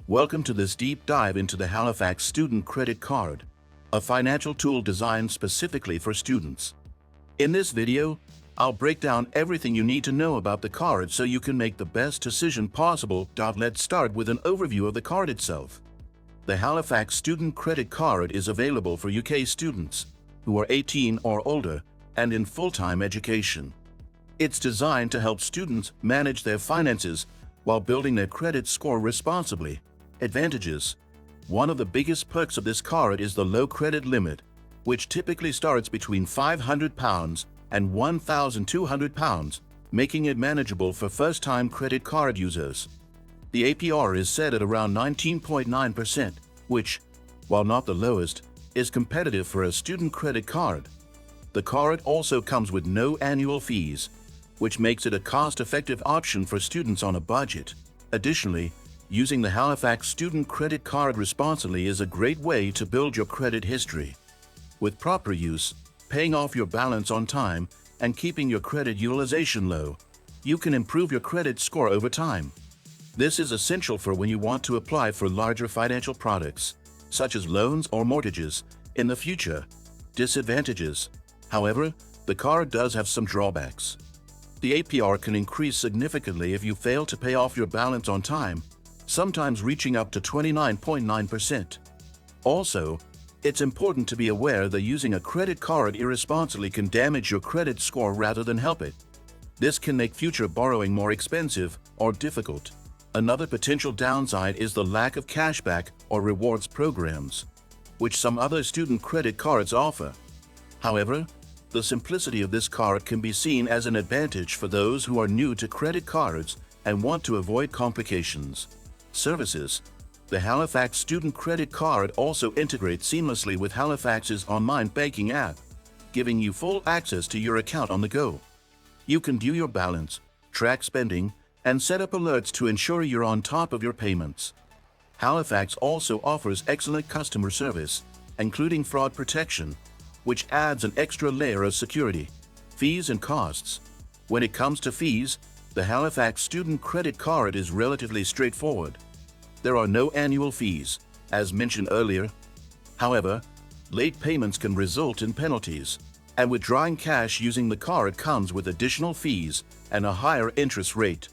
Welcome to this deep dive into the Halifax Student Credit Card, a financial tool designed specifically for students. In this video, I'll break down everything you need to know about the card so you can make the best decision possible. Let's start with an overview of the card itself. The Halifax Student Credit Card is available for UK students who are 18 or older and in full-time education. It's designed to help students manage their finances while building their credit score responsibly. Advantages. One of the biggest perks of this card is the low credit limit, which typically starts between £500 and £1,200, making it manageable for first-time credit card users. The APR is set at around 19.9%, which, while not the lowest, is competitive for a student credit card. The card also comes with no annual fees, which makes it a cost-effective option for students on a budget. Additionally, using the Halifax Student Credit Card responsibly is a great way to build your credit history. With proper use, paying off your balance on time, and keeping your credit utilization low, you can improve your credit score over time. This is essential for when you want to apply for larger financial products, such as loans or mortgages, in the future. Disadvantages. However, the card does have some drawbacks. The APR can increase significantly if you fail to pay off your balance on time, sometimes reaching up to 29.9%. Also, it's important to be aware that using a credit card irresponsibly can damage your credit score rather than help it. This can make future borrowing more expensive or difficult. Another potential downside is the lack of cashback or rewards programs, which some other student credit cards offer. However, the simplicity of this card can be seen as an advantage for those who are new to credit cards and want to avoid complications. Services. The Halifax Student Credit Card also integrates seamlessly with Halifax's online banking app, giving you full access to your account on the go. You can view your balance, track spending, and set up alerts to ensure you're on top of your payments. Halifax also offers excellent customer service, including fraud protection, which adds an extra layer of security. Fees and costs. When it comes to fees, the Halifax Student Credit Card is relatively straightforward. There are no annual fees, as mentioned earlier. However, late payments can result in penalties, and withdrawing cash using the card comes with additional fees and a higher interest rate.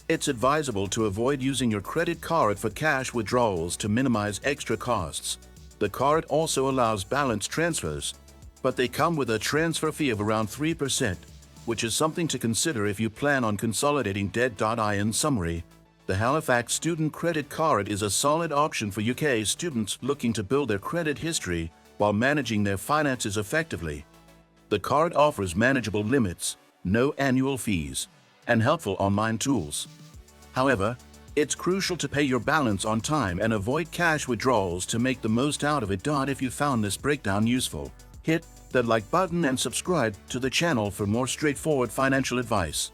It's advisable to avoid using your credit card for cash withdrawals to minimize extra costs. The card also allows balance transfers, but they come with a transfer fee of around 3%, which is something to consider if you plan on consolidating debt. In summary, the Halifax Student Credit Card is a solid option for UK students looking to build their credit history while managing their finances effectively. The card offers manageable limits, no annual fees, and helpful online tools. However, it's crucial to pay your balance on time and avoid cash withdrawals to make the most out of it. If you found this breakdown useful, hit that like button and subscribe to the channel for more straightforward financial advice.